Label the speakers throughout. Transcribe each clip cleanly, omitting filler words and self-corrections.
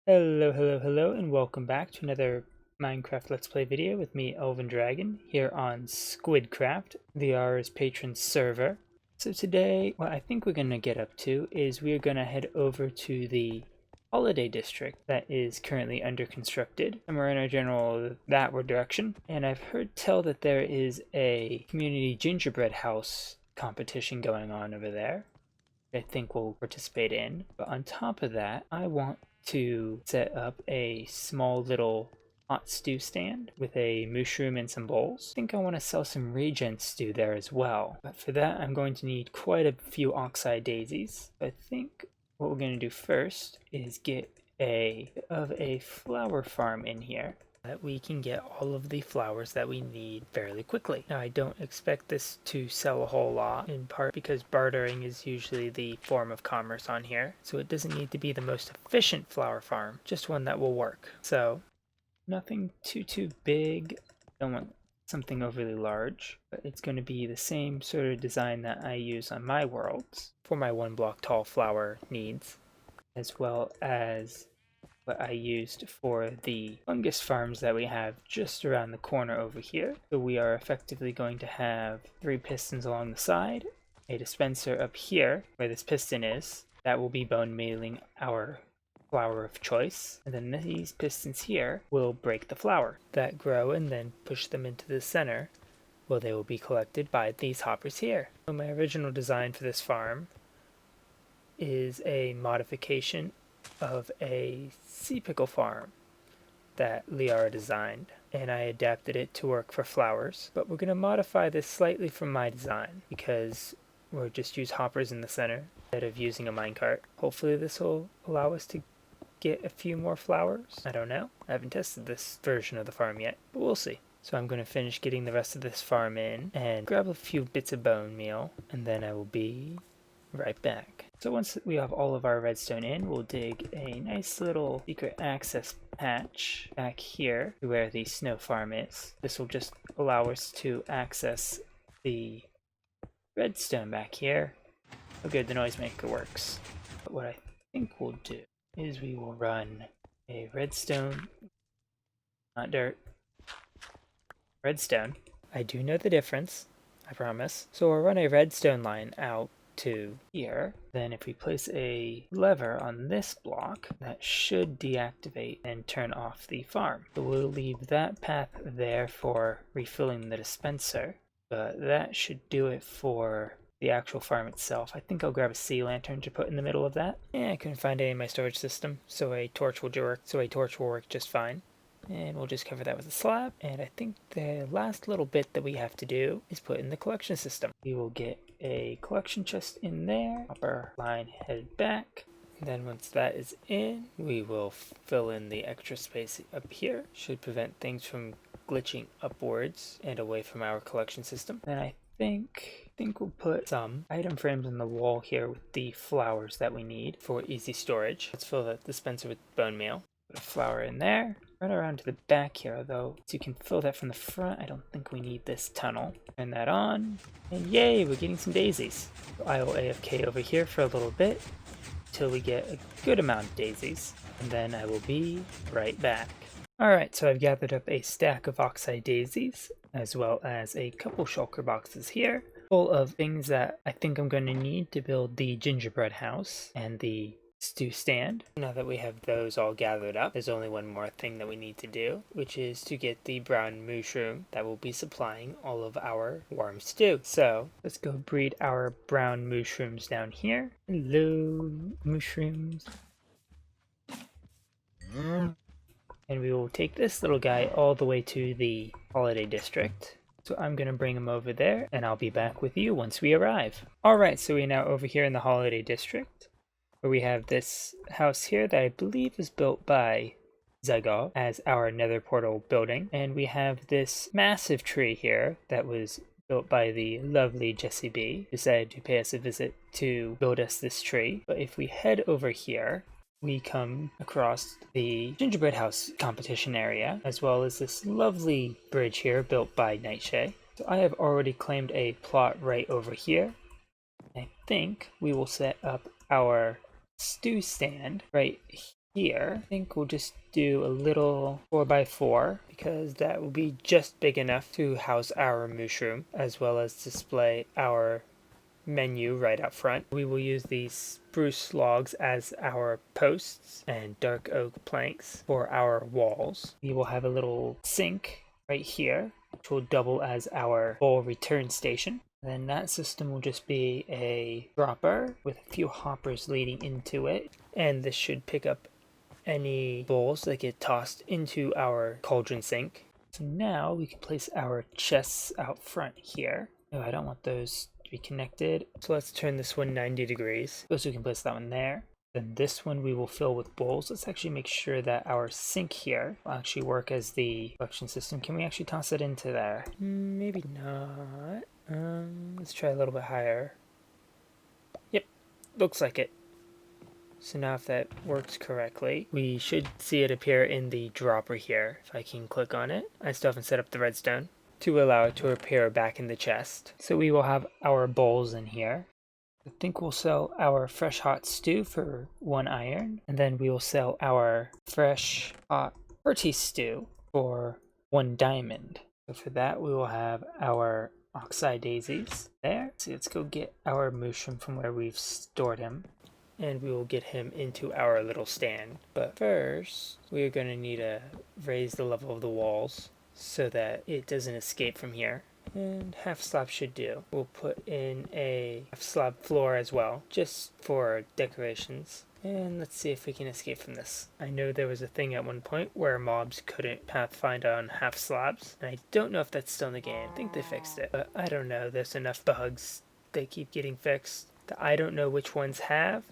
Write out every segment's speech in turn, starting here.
Speaker 1: Hello, and welcome back to another Minecraft Let's Play video with me, Elven Dragon, here on SQUIDcraft, the R's patron server. So today, what I think we're going to get up to is we're going to head over to the holiday district that is currently under constructed, and we're in a general thatward direction. And I've heard tell that there is a community gingerbread house competition going on over there. I think we'll participate in. But on top of that, I want to set up a small little hot stew stand with a mushroom and some bowls. I think I want to sell some regen stew there as well. But for that, I'm going to need quite a few oxeye daisies. I think what we're going to do first is get a bit of a flower farm in here, that we can get all of the flowers that we need fairly quickly. Now, I don't expect this to sell a whole lot, in part because bartering is usually the form of commerce on here, so it doesn't need to be the most efficient flower farm, just one that will work. So nothing too big. Don't want something overly large, but it's going to be the same sort of design that I use on my worlds for my 1 block tall flower needs, as well as what I used for the fungus farms that we have just around the corner over here. So we are effectively going to have 3 pistons along the side, a dispenser up here where this piston is, that will be bone mealing our flower of choice, and then these pistons here will break the flower that grow and then push them into the center. Well, they will be collected by these hoppers here. So my original design for this farm is a modification of a sea pickle farm that Liara designed, and I adapted it to work for flowers. But we're going to modify this slightly from my design because we'll just use hoppers in the center instead of using a minecart. Hopefully this will allow us to get a few more flowers. I don't know. I haven't tested this version of the farm yet, but we'll see. So I'm going to finish getting the rest of this farm in and grab a few bits of bone meal, and then I will be right back. So once we have all of our redstone in, we'll dig a nice little secret access patch back here to where the snow farm is. This will just allow us to access the redstone back here. Oh good, the noisemaker works. But what I think we'll do is we will run a redstone, not dirt, redstone. I do know the difference, I promise. So we'll run a redstone line out to here. Then if we place a lever on this block, that should deactivate and turn off the farm. So we'll leave that path there for refilling the dispenser, but that should do it for the actual farm itself. I think I'll grab a sea lantern to put in the middle of that. I couldn't find any in my storage system, so a torch will work just fine. And we'll just cover that with a slab. And I think the last little bit that we have to do is put in the collection system. We will get a collection chest in there, upper line head back. And then once that is in, we will fill in the extra space up here. Should prevent things from glitching upwards and away from our collection system. Then I think we'll put some item frames on the wall here with the flowers that we need for easy storage. Let's fill the dispenser with bone meal. Put a flower in there. Right around to the back here, though, so you can fill that from the front. I don't think we need this tunnel. Turn that on, and yay, we're getting some daisies. So I will AFK over here for a little bit until we get a good amount of daisies, and then I will be right back. Alright, so I've gathered up a stack of oxeye daisies, as well as a couple shulker boxes here, full of things that I think I'm going to need to build the gingerbread house and the stew stand. Now that we have those all gathered up, there's only one more thing that we need to do, which is to get the brown mushroom that will be supplying all of our warm stew. So let's go breed our brown mushrooms down here. Hello, mushrooms. And we will take this little guy all the way to the holiday district. So I'm going to bring him over there, and I'll be back with you once we arrive. Alright, so we're now over here in the holiday district, where we have this house here that I believe is built by Zygal as our nether portal building. And we have this massive tree here that was built by the lovely Jessie B, who decided to pay us a visit to build us this tree. But if we head over here, we come across the gingerbread house competition area, as well as this lovely bridge here built by Nightshade. So I have already claimed a plot right over here. I think we will set up our stew stand right here, I think we'll just do a little 4x4 because that will be just big enough to house our mushroom as well as display our menu right up front. We will use these spruce logs as our posts and dark oak planks for our walls. We will have a little sink right here, which will double as our bowl return station. Then that system will just be a dropper with a few hoppers leading into it, and this should pick up any bowls that get tossed into our cauldron sink. So now we can place our chests out front here. Oh, I don't want those to be connected. So let's turn this one 90 degrees. So we can place that one there. Then this one we will fill with bowls. Let's actually make sure that our sink here will actually work as the suction system. Can we actually toss it into there? Maybe not. Let's try a little bit higher. Yep, looks like it. So now if that works correctly, we should see it appear in the dropper here. If I can click on it. I still haven't set up the redstone to allow it to appear back in the chest. So we will have our bowls in here. I think we'll sell our fresh hot stew for 1 iron, and then we will sell our fresh hot hearty stew for 1 diamond. So for that we will have our oxeye daisies there. So let's go get our mushroom from where we've stored him, and we will get him into our little stand. But first we are going to need to raise the level of the walls so that it doesn't escape from here. And half slab should do. We'll put in a half slab floor as well, just for decorations. And let's see if we can escape from this. I know there was a thing at one point where mobs couldn't pathfind on half slabs, and I don't know if that's still in the game. I think they fixed it, but I don't know. There's enough bugs they keep getting fixed that I don't know which ones have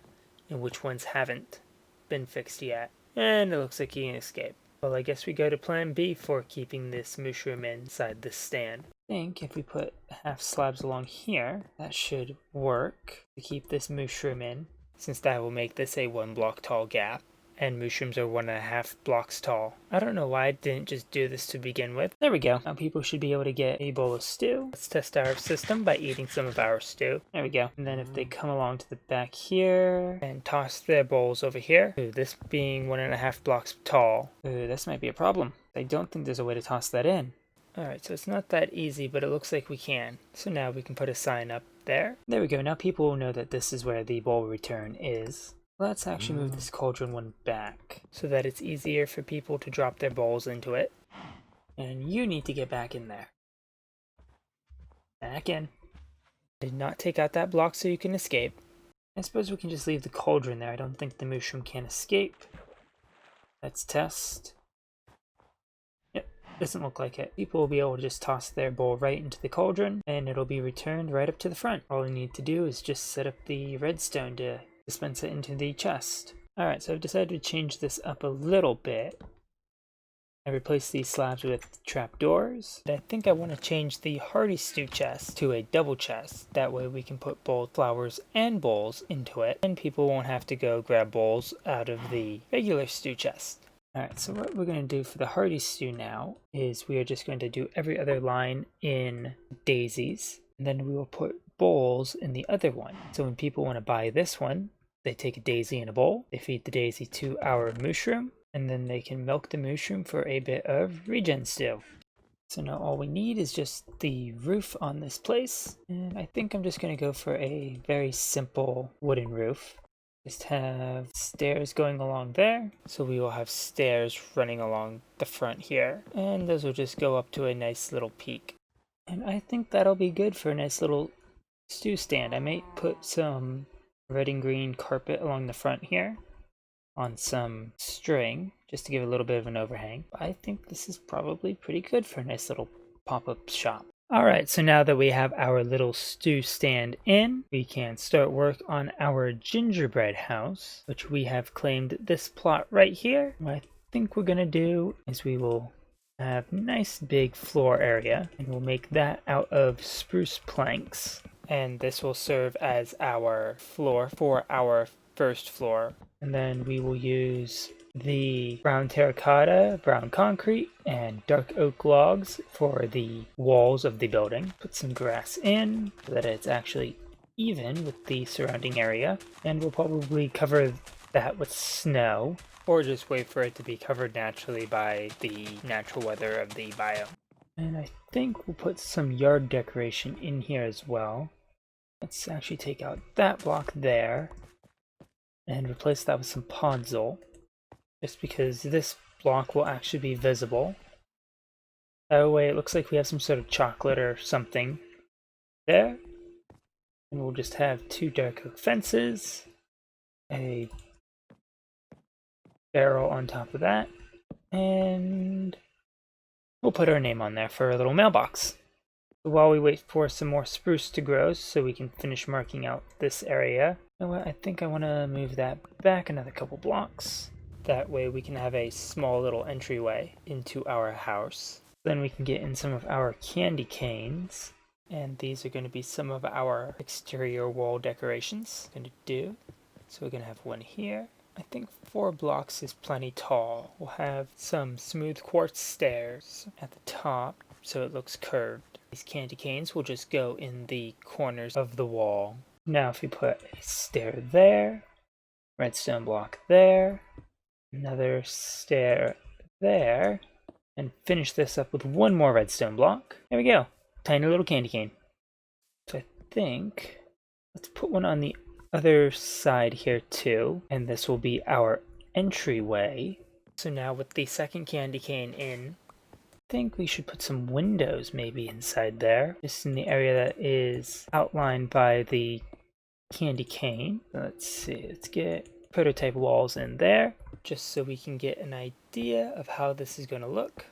Speaker 1: and which ones haven't been fixed yet. And it looks like you can escape. Well, I guess we go to plan B for keeping this mushroom inside this stand. I think if we put half slabs along here, that should work to keep this mushroom in, since that will make this a 1 block tall gap, and mushrooms are 1.5 blocks tall. I don't know why I didn't just do this to begin with. There we go. Now people should be able to get a bowl of stew. Let's test our system by eating some of our stew. There we go. And then if they come along to the back here and toss their bowls over here, ooh, this being 1.5 blocks tall, ooh, this might be a problem. I don't think there's a way to toss that in. Alright, so it's not that easy, but it looks like we can. So now we can put a sign up there. There we go. Now people will know that this is where the bowl return is. Let's actually move this cauldron one back so that it's easier for people to drop their bowls into it. And you need to get back in there. Back in. Did not take out that block so you can escape. I suppose we can just leave the cauldron there. I don't think the mushroom can escape. Let's test. Doesn't look like it. People will be able to just toss their bowl right into the cauldron and it'll be returned right up to the front. All we need to do is just set up the redstone to dispense it into the chest. Alright, so I've decided to change this up a little bit. I replaced these slabs with trapdoors. I think I want to change the hearty stew chest to a double chest. That way we can put both flowers and bowls into it, and people won't have to go grab bowls out of the regular stew chest. Alright, so what we're going to do for the hearty stew now is we are just going to do every other line in daisies, and then we will put bowls in the other one. So when people want to buy this one, they take a daisy in a bowl, they feed the daisy to our mushroom, and then they can milk the mushroom for a bit of regen stew. So now all we need is just the roof on this place, and I think I'm just going to go for a very simple wooden roof. Just have stairs going along there, so we will have stairs running along the front here, and those will just go up to a nice little peak. And I think that'll be good for a nice little stew stand. I might put some red and green carpet along the front here on some string just to give a little bit of an overhang. I think this is probably pretty good for a nice little pop-up shop. Alright, so now that we have our little stew stand in, we can start work on our gingerbread house, which we have claimed this plot right here. What I think we're going to do is we will have nice big floor area, and we'll make that out of spruce planks. And this will serve as our floor for our first floor. And then we will use the brown terracotta, brown concrete, and dark oak logs for the walls of the building. Put some grass in so that it's actually even with the surrounding area, and we'll probably cover that with snow or just wait for it to be covered naturally by the natural weather of the biome. And I think we'll put some yard decoration in here as well. Let's actually take out that block there and replace that with some podzol, just because this block will actually be visible. That way it looks like we have some sort of chocolate or something there. And we'll just have 2 dark oak fences, a barrel on top of that, and we'll put our name on there for a little mailbox. While we wait for some more spruce to grow so we can finish marking out this area, you know what, I think I want to move that back another couple blocks. That way we can have a small little entryway into our house. Then we can get in some of our candy canes. And these are going to be some of our exterior wall decorations. Going to do. So we're going to have one here. I think 4 blocks is plenty tall. We'll have some smooth quartz stairs at the top so it looks curved. These candy canes will just go in the corners of the wall. Now if we put a stair there, redstone block there, another stair there, and finish this up with 1 more redstone block. There we go. Tiny little candy cane. So I think let's put one on the other side here too, and this will be our entryway. So now with the second candy cane in, I think we should put some windows maybe inside there, just in the area that is outlined by the candy cane. Let's see, let's get prototype walls in there, just so we can get an idea of how this is going to look.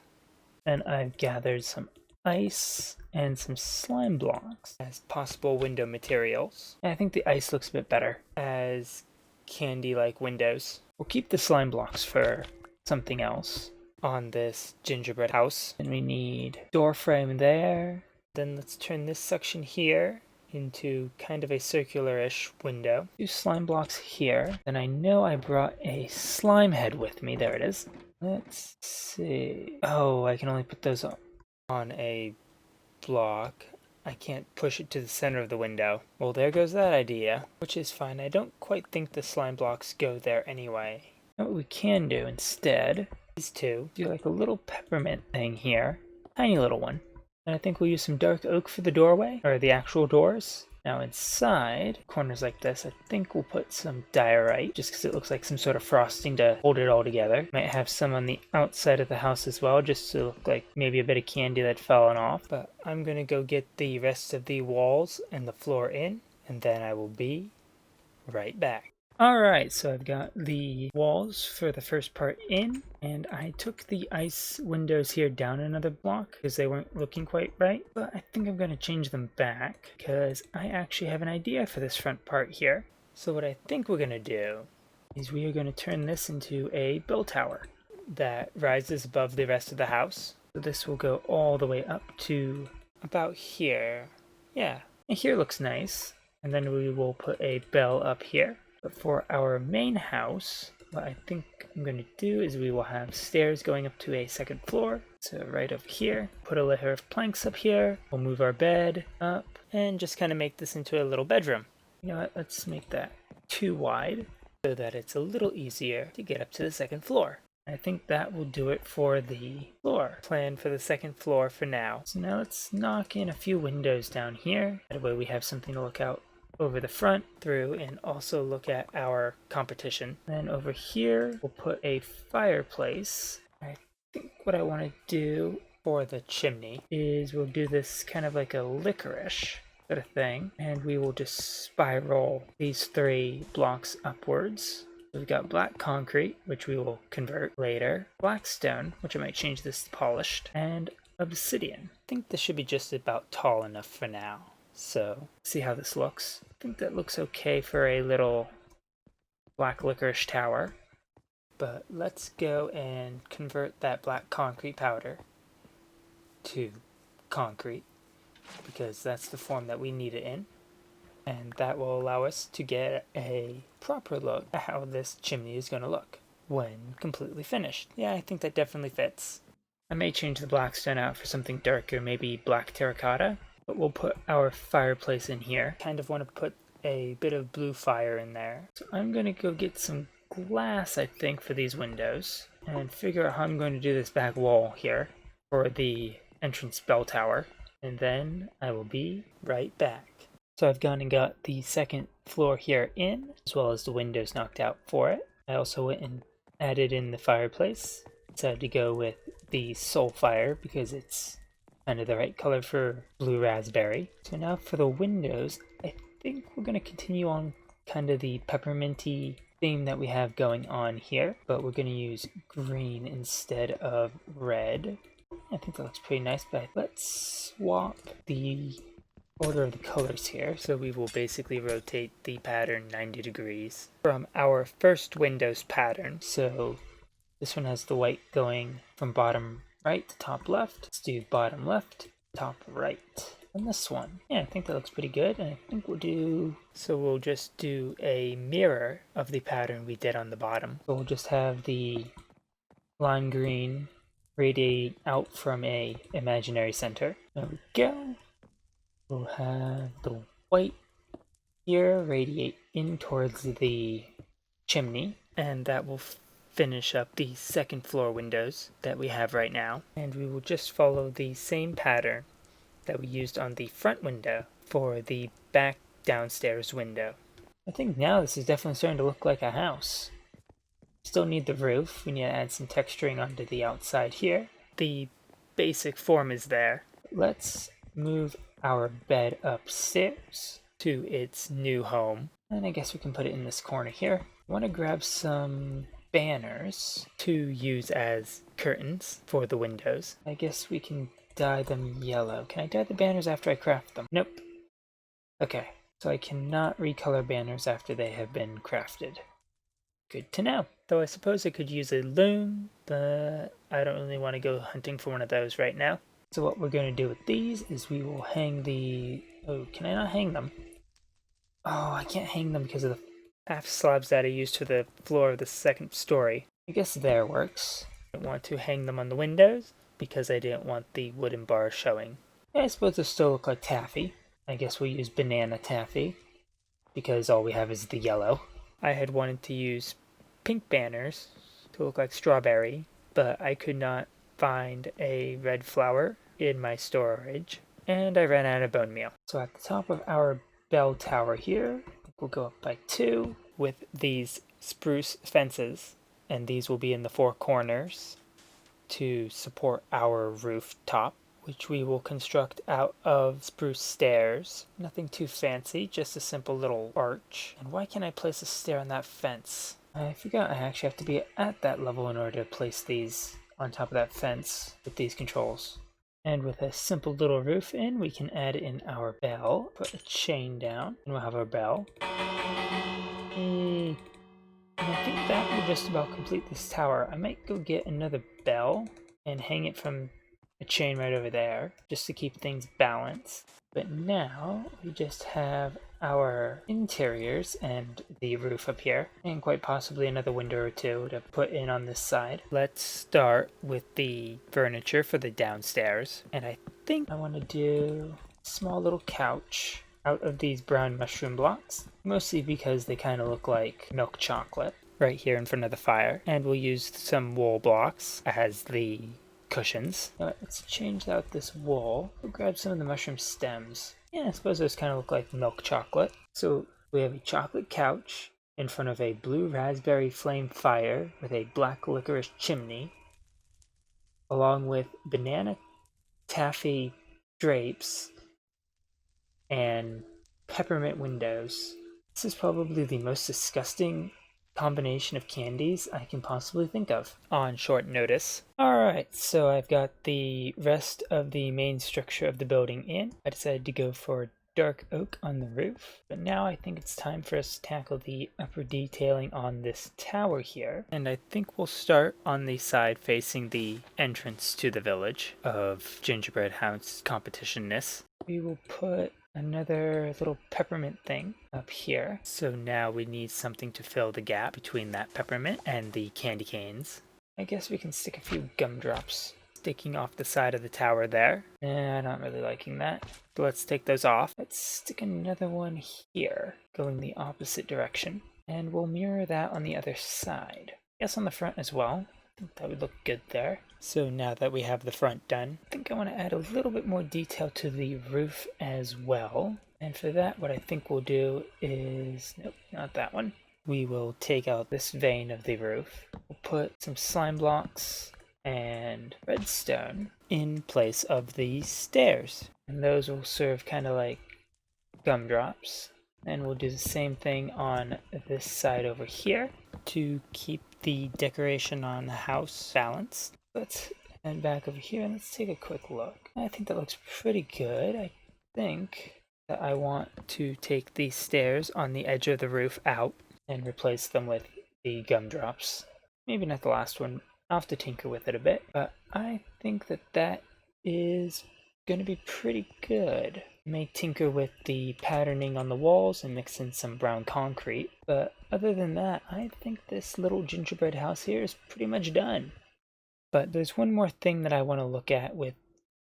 Speaker 1: And I've gathered some ice and some slime blocks as possible window materials. And I think the ice looks a bit better as candy-like windows. We'll keep the slime blocks for something else on this gingerbread house. And we need door frame there. Then let's turn this section here into kind of a circular-ish window. 2 slime blocks here. Then I know I brought a slime head with me. There it is. Let's see. Oh, I can only put those on a block. I can't push it to the center of the window. Well, there goes that idea, which is fine. I don't quite think the slime blocks go there anyway. What we can do instead is to do like a little peppermint thing here. Tiny little one. And I think we'll use some dark oak for the doorway, or the actual doors. Now inside, corners like this, I think we'll put some diorite, just because it looks like some sort of frosting to hold it all together. Might have some on the outside of the house as well, just to look like maybe a bit of candy that's fallen off. But I'm going to go get the rest of the walls and the floor in, and then I will be right back. Alright, so I've got the walls for the first part in, and I took the ice windows here down another block because they weren't looking quite right, but I think I'm going to change them back because I actually have an idea for this front part here. So what I think we're going to do is we are going to turn this into a bell tower that rises above the rest of the house. So this will go all the way up to about here. Yeah, and here looks nice. And then we will put a bell up here. But for our main house, what I think I'm going to do is we will have stairs going up to a second floor. So right up here, put a layer of planks up here. We'll move our bed up and just kind of make this into a little bedroom. You know what, let's make that 2 wide so that it's a little easier to get up to the second floor. I think that will do it for the floor plan for the second floor for now. So now let's knock in a few windows down here. That way we have something to look out over the front through and also look at our competition. Then over here we'll put a fireplace. I think what I want to do for the chimney is we'll do this kind of like a licorice sort of thing, and we will just spiral these 3 blocks upwards. We've got black concrete, which we will convert later, black stone, which I might change this to polished, and obsidian. I think this should be just about tall enough for now. So, see how this looks. I think that looks okay for a little black licorice tower. But let's go and convert that black concrete powder to concrete, because that's the form that we need it in. And that will allow us to get a proper look at how this chimney is going to look when completely finished. Yeah, I think that definitely fits. I may change the black stone out for something darker, maybe black terracotta. But we'll put our fireplace in here. Kind of want to put a bit of blue fire in there. So I'm going to go get some glass, I think, for these windows, and figure out how I'm going to do this back wall here for the entrance bell tower, and then I will be right back. So I've gone and got the second floor here in, as well as the windows knocked out for it. I also went and added in the fireplace. Decided to go with the soul fire because it's kind of the right color for blue raspberry. So now for the windows, I think we're going to continue on kind of the pepperminty theme that we have going on here, but we're going to use green instead of red. I think that looks pretty nice, but let's swap the order of the colors here. So we will basically rotate the pattern 90 degrees from our first Windows pattern. So this one has the white going from bottom right to top left. Let's do bottom left, top right. And this one, yeah, I think that looks pretty good. And I think we'll just do a mirror of the pattern we did on the bottom. So we'll just have the lime green radiate out from a imaginary center. There we go. We'll have the white here radiate in towards the chimney, and that will finish up the second floor windows that we have right now. And we will just follow the same pattern that we used on the front window for the back downstairs window. I think now this is definitely starting to look like a house. Still need the roof. We need to add some texturing onto the outside here. The basic form is there. Let's move our bed upstairs to its new home. And I guess we can put it in this corner here. I want to grab some banners to use as curtains for the windows. I guess we can dye them yellow. Can I dye the banners after I craft them? Nope. Okay, so I cannot recolor banners after they have been crafted. Good to know. Though I suppose I could use a loom, but I don't really want to go hunting for one of those right now. So what we're going to do with these is we will hang the... Oh, can I not hang them? Oh, I can't hang them because of the half slabs that I used for the floor of the second story. I guess there works. I didn't want to hang them on the windows because I didn't want the wooden bars showing. Yeah, I suppose they still look like taffy. I guess we'll use banana taffy because all we have is the yellow. I had wanted to use pink banners to look like strawberry, but I could not find a red flower in my storage, and I ran out of bone meal. So at the top of our bell tower here, we'll go up by 2 with these spruce fences, and these will be in the 4 corners to support our rooftop, which we will construct out of spruce stairs. Nothing too fancy, just a simple little arch. And why can't I place a stair on that fence? I forgot I actually have to be at that level in order to place these on top of that fence with these controls. And with a simple little roof in, we can add in our bell, put a chain down, and we'll have our bell. And I think that will just about complete this tower. I might go get another bell and hang it from a chain right over there, just to keep things balanced. But now we just have our interiors and the roof up here, and quite possibly another window or 2 to put in on this side. Let's start with the furniture for the downstairs, and I think I want to do a small little couch out of these brown mushroom blocks, mostly because they kind of look like milk chocolate right here in front of the fire. And we'll use some wool blocks as the cushions. All right, let's change out this wool. We'll grab some of the mushroom stems. Yeah, I suppose those kind of look like milk chocolate. So we have a chocolate couch in front of a blue raspberry flame fire with a black licorice chimney, along with banana taffy drapes and peppermint windows. This is probably the most disgusting combination of candies I can possibly think of on short notice. Alright, so I've got the rest of the main structure of the building in. I decided to go for dark oak on the roof, but now I think it's time for us to tackle the upper detailing on this tower here. And I think we'll start on the side facing the entrance to the village of Gingerbread House competitionness. We will put another little peppermint thing up here. So now we need something to fill the gap between that peppermint and the candy canes. I guess we can stick a few gumdrops sticking off the side of the tower there. I'm not really liking that. So let's take those off. Let's stick another one here, going the opposite direction. And we'll mirror that on the other side. Yes, on the front as well. I think that would look good there. So now that we have the front done, I think I want to add a little bit more detail to the roof as well. And for that, what I think we'll do is, nope, not that one. We will take out this vein of the roof. We'll put some slime blocks and redstone in place of the stairs. And those will serve kind of like gumdrops. And we'll do the same thing on this side over here to keep the decoration on the house balanced. Let's head back over here and let's take a quick look. I think that looks pretty good. I think that I want to take these stairs on the edge of the roof out and replace them with the gumdrops. Maybe not the last one. I'll have to tinker with it a bit, but I think that that is going to be pretty good. May tinker with the patterning on the walls and mix in some brown concrete, but other than that, I think this little gingerbread house here is pretty much done. But there's one more thing that I want to look at with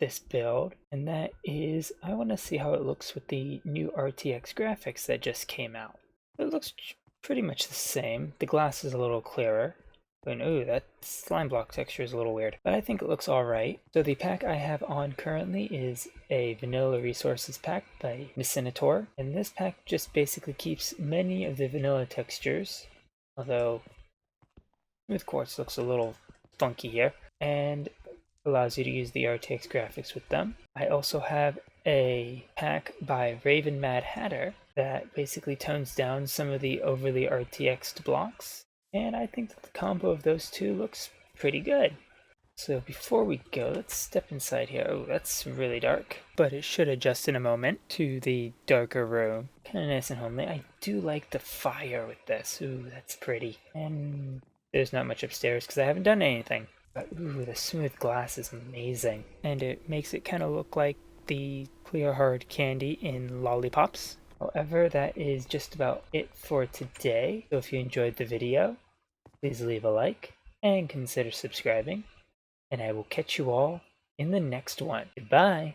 Speaker 1: this build, and that is I want to see how it looks with the new RTX graphics that just came out. It looks pretty much the same. The glass is a little clearer. And ooh, that slime block texture is a little weird, but I think it looks alright. So the pack I have on currently is a Vanilla Resources pack by Vicinator, and this pack just basically keeps many of the vanilla textures, although smooth quartz looks a little funky here, and allows you to use the RTX graphics with them. I also have a pack by Raven Mad Hatter that basically tones down some of the overly RTX'd blocks. And I think that the combo of those two looks pretty good. So before we go, let's step inside here. Oh, that's really dark. But it should adjust in a moment to the darker room. Kind of nice and homely. I do like the fire with this. Ooh, that's pretty. And there's not much upstairs because I haven't done anything. But ooh, the smooth glass is amazing. And it makes it kind of look like the clear hard candy in lollipops. However, that is just about it for today. So if you enjoyed the video, please leave a like and consider subscribing. And I will catch you all in the next one. Goodbye!